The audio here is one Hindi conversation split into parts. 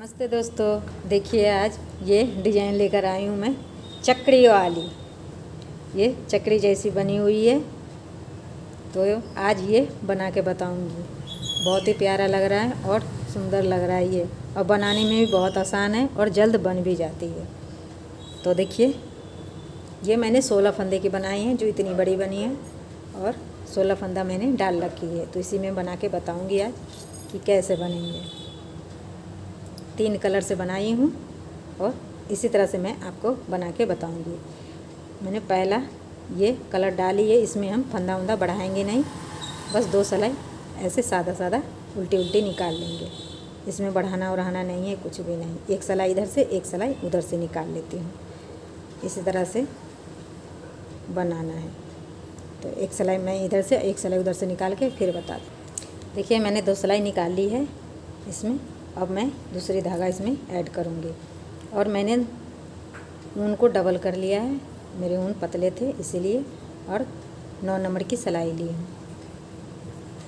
नमस्ते दोस्तों, देखिए आज ये डिज़ाइन लेकर आई हूँ मैं चकरी वाली। ये चकरी जैसी बनी हुई है, तो आज ये बना के बताऊँगी। बहुत ही प्यारा लग रहा है और सुंदर लग रहा है ये, और बनाने में भी बहुत आसान है और जल्द बन भी जाती है। तो देखिए ये मैंने 16 फंदे की बनाई हैं, जो इतनी बड़ी बनी है, और 16 फंदा मैंने डाल रखी है। तो इसी में बना के बताऊँगी आज कि कैसे बनेंगे। 3 कलर से बनाई हूँ और इसी तरह से मैं आपको बना के बताऊँगी। मैंने पहला ये कलर डाली है, इसमें हम फंदा वंदा बढ़ाएंगे नहीं, बस 2 सिलाई ऐसे सादा सादा उल्टी उल्टी निकाल लेंगे। इसमें बढ़ाना उड़ाना नहीं है, कुछ भी नहीं। 1 सिलाई इधर से 1 सिलाई उधर से निकाल लेती हूँ। इसी तरह से बनाना है। तो 1 सिलाई मैं इधर से 1 सिलाई उधर से निकाल के फिर बता दूँ। देखिए मैंने 2 सिलाई निकाल ली है इसमें। अब मैं दूसरी धागा इसमें ऐड करूँगी, और मैंने ऊन को डबल कर लिया है। मेरे ऊन पतले थे इसीलिए, और 9 नंबर की सिलाई ली हूँ।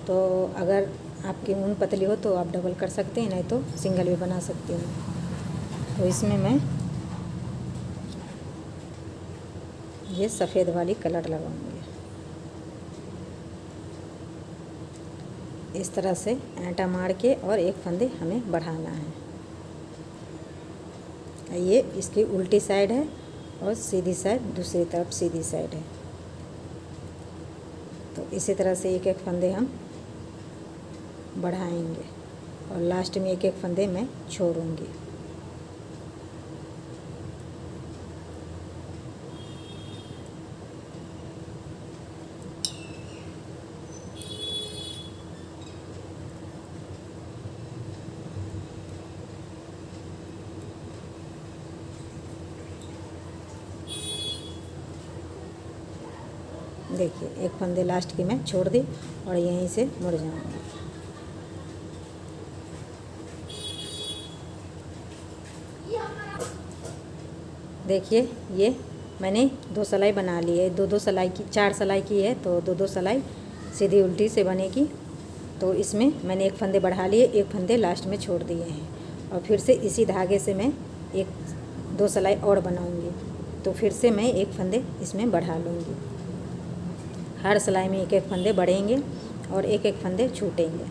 तो अगर आपकी ऊन पतली हो तो आप डबल कर सकते हैं, नहीं तो सिंगल भी बना सकते हैं। तो इसमें मैं ये सफ़ेद वाली कलर लगाऊंगी। इस तरह से आटा मार के, और 1 फंदे हमें बढ़ाना है। ये इसकी उल्टी साइड है और सीधी साइड दूसरी तरफ सीधी साइड है। तो इसी तरह से 1-1 फंदे हम बढ़ाएंगे, और लास्ट में 1-1 फंदे मैं छोड़ूंगी। देखिए 1 फंदे लास्ट की मैं छोड़ दी और यहीं से मुड़ जाऊंगी। देखिए ये मैंने 2 सिलाई बना ली है। 2-2 सिलाई की, 4 सिलाई की है, तो 2-2 सिलाई सीधी उल्टी से बनेगी। तो इसमें मैंने 1 फंदे बढ़ा लिए, 1 फंदे लास्ट में छोड़ दिए हैं, और फिर से इसी धागे से मैं 1-2 सिलाई और बनाऊंगी। तो फिर से मैं 1 फंदे इसमें बढ़ा लूँगी। हर सिलाई में 1-1 फंदे बढ़ेंगे और 1-1 फंदे छूटेंगे।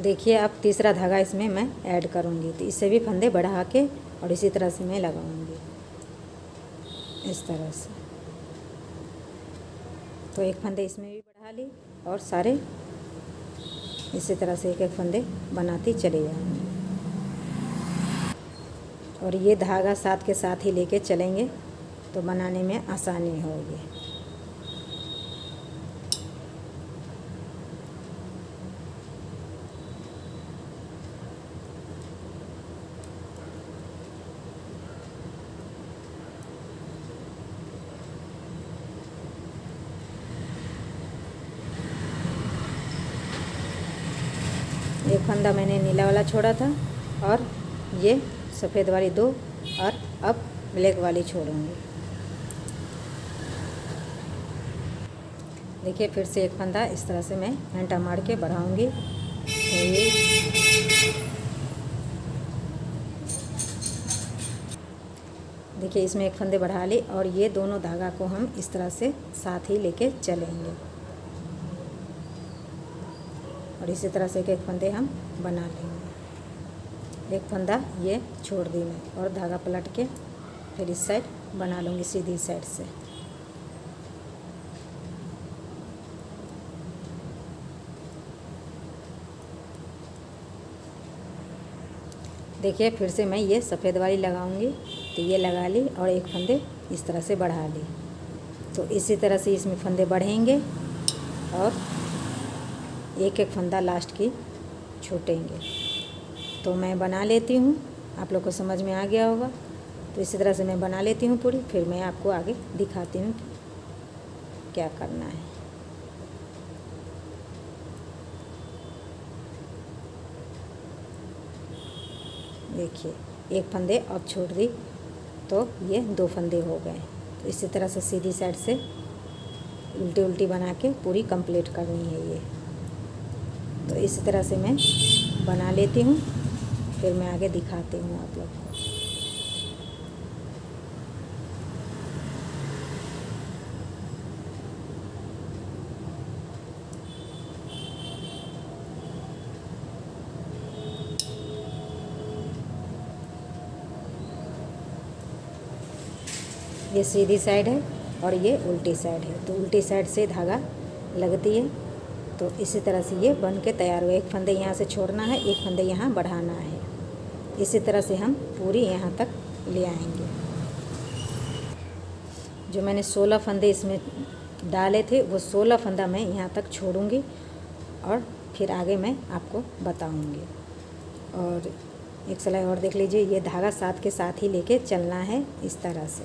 देखिए अब तीसरा धागा इसमें मैं ऐड करूँगी, तो इससे भी फंदे बढ़ा के और इसी तरह से मैं लगाऊँगी, इस तरह से। तो 1 फंदे इसमें भी बढ़ा ली, और सारे इसी तरह से 1-1 फंदे बनाती चली जाऊँगी। और ये धागा साथ के साथ ही लेके चलेंगे तो बनाने में आसानी होगी। एक फंदा मैंने नीला वाला छोड़ा था, और ये सफ़ेद वाली 2, और अब ब्लैक वाली छोड़ूंगी। देखिए फिर से 1 फंदा इस तरह से मैं आटा मार के बढ़ाऊंगी। ये देखिए इसमें 1 फंदे बढ़ा ली, और ये दोनों धागा को हम इस तरह से साथ ही लेके चलेंगे, और इसी तरह से 1-1 फंदे हम बना लेंगे। 1 फंदा ये छोड़ दी मैं, और धागा पलट के फिर इस साइड बना लूँगी, सीधी साइड से। देखिए फिर से मैं ये सफ़ेद वाली लगाऊंगी। तो ये लगा ली, और 1 फंदे इस तरह से बढ़ा ली। तो इसी तरह से इसमें फंदे बढ़ेंगे, और 1-1 फंदा लास्ट की छूटेंगे। तो मैं बना लेती हूँ, आप लोग को समझ में आ गया होगा। तो इसी तरह से मैं बना लेती हूँ पूरी, फिर मैं आपको आगे दिखाती हूँ कि क्या करना है। देखिए 1 फंदे अब छोड़ दी, तो ये 2 फंदे हो गए। तो इसी तरह से सीधी साइड से उल्टी उल्टी बना के पूरी कंप्लीट करनी है ये। तो इसी तरह से मैं बना लेती हूँ, फिर मैं आगे दिखाती हूँ आप लोग को। ये सीधी साइड है और ये उल्टी साइड है, तो उल्टी साइड से धागा लगती है। तो इसी तरह से ये बन के तैयार हुआ। एक फंदे यहाँ से छोड़ना है, एक फंदे यहाँ बढ़ाना है। इसी तरह से हम पूरी यहाँ तक ले आएंगे। जो मैंने 16 फंदे इसमें डाले थे, वो 16 फंदा मैं यहाँ तक छोड़ूंगी और फिर आगे मैं आपको बताऊंगी। और एक सिलाई और देख लीजिए, ये धागा साथ के साथ ही लेके चलना है इस तरह से।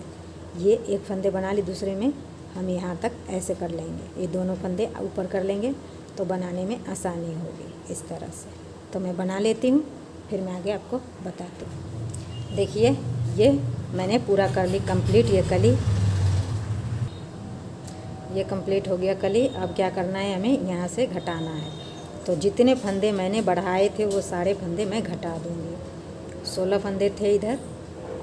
ये एक फंदे बना ली, दूसरे में हम यहाँ तक ऐसे कर लेंगे। ये दोनों फंदे ऊपर कर लेंगे तो बनाने में आसानी होगी इस तरह से। तो मैं बना लेती हूँ, फिर मैं आगे आपको बताती हूँ। देखिए ये मैंने पूरा कर ली कंप्लीट। ये कंप्लीट हो गया कली। अब क्या करना है, हमें यहाँ से घटाना है। तो जितने फंदे मैंने बढ़ाए थे वो सारे फंदे मैं घटा दूँगी। 16 फंदे थे इधर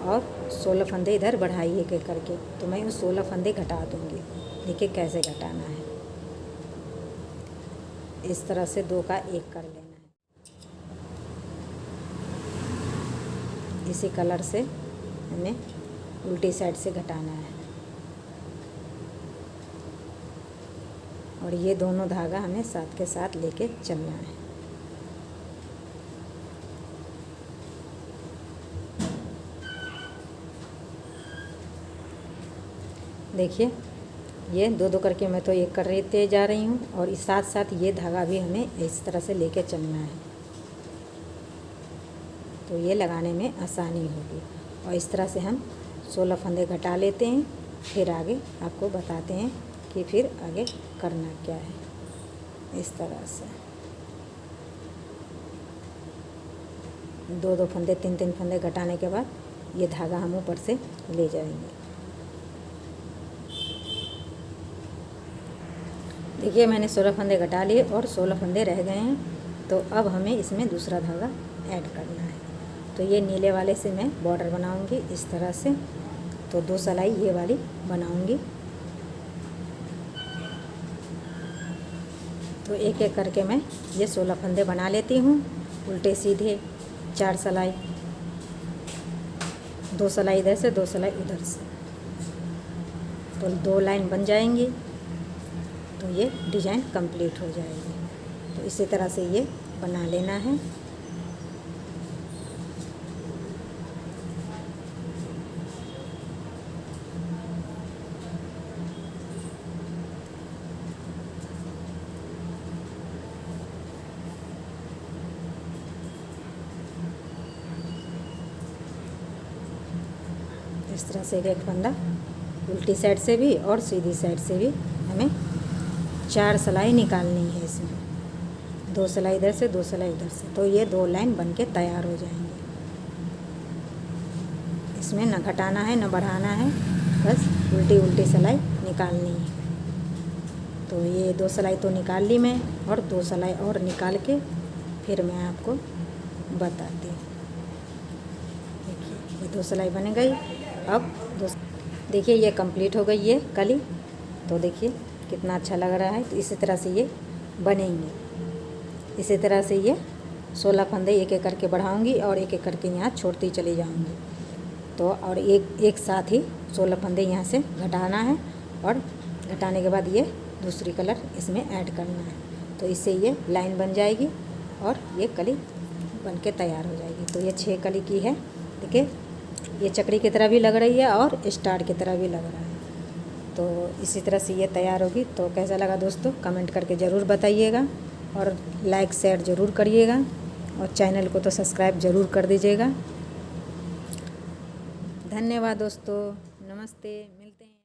और 16 फंदे इधर बढ़ाइए एक एक करके, तो मैं उस 16 फंदे घटा दूँगी। देखिए कैसे घटाना है। इस तरह से 2 का 1 कर लेना है। इसी कलर से हमें उल्टी साइड से घटाना है। और ये दोनों धागा हमें साथ के साथ लेके चलना है। देखिए ये 2-2 करके मैं तो 1 कर रही जा रही हूँ, और इस साथ साथ ये धागा भी हमें इस तरह से लेके चलना है, तो ये लगाने में आसानी होगी। और इस तरह से हम 16 फंदे घटा लेते हैं, फिर आगे आपको बताते हैं कि फिर आगे करना क्या है। इस तरह से 2-2 फंदे 3-3 फंदे घटाने के बाद ये धागा हम ऊपर से ले जाएंगे। देखिए मैंने 16 फंदे घटा लिए और 16 फंदे रह गए हैं, तो अब हमें इसमें दूसरा धागा ऐड करना है। तो ये नीले वाले से मैं बॉर्डर बनाऊंगी इस तरह से। तो 2 सिलाई ये वाली बनाऊंगी। तो एक एक करके मैं ये 16 फंदे बना लेती हूँ। उल्टे सीधे 4 सिलाई, 2 सिलाई इधर से 2 सिलाई उधर से, तो 2 लाइन बन जाएंगी। तो ये डिज़ाइन कंप्लीट हो जाएगी। तो इसी तरह से ये बना लेना है। इस तरह से एक फंदा उल्टी साइड से भी और सीधी साइड से भी हमें 4 सिलाई निकालनी है। इसमें 2 सिलाई इधर से 2 सिलाई उधर से, तो ये 2 लाइन बन के तैयार हो जाएंगे। इसमें न घटाना है न बढ़ाना है, बस उल्टी उल्टी सिलाई निकालनी है। तो ये 2 सिलाई तो निकाल ली मैं, और 2 सिलाई और निकाल के फिर मैं आपको बताती हूँ। देखिए ये 2 सिलाई बन गई। अब देखिए ये कंप्लीट हो गई ये कली। तो देखिए कितना अच्छा लग रहा है। तो इसी तरह से ये बनेंगे। इसी तरह से ये 16 फंदे एक एक करके बढ़ाऊंगी और एक एक करके यहाँ छोड़ती चली जाऊंगी। तो और एक साथ ही 16 फंदे यहाँ से घटाना है, और घटाने के बाद ये दूसरी कलर इसमें ऐड करना है। तो इससे ये लाइन बन जाएगी और ये कली बन के तैयार हो जाएगी। तो ये 6 कली की है। देखिए ये चक्री की तरह भी लग रही है और स्टार की तरह भी लग रहा है। तो इसी तरह से ये तैयार होगी। तो कैसा लगा दोस्तों, कमेंट करके ज़रूर बताइएगा, और लाइक शेयर ज़रूर करिएगा, और चैनल को तो सब्सक्राइब ज़रूर कर दीजिएगा। धन्यवाद दोस्तों, नमस्ते।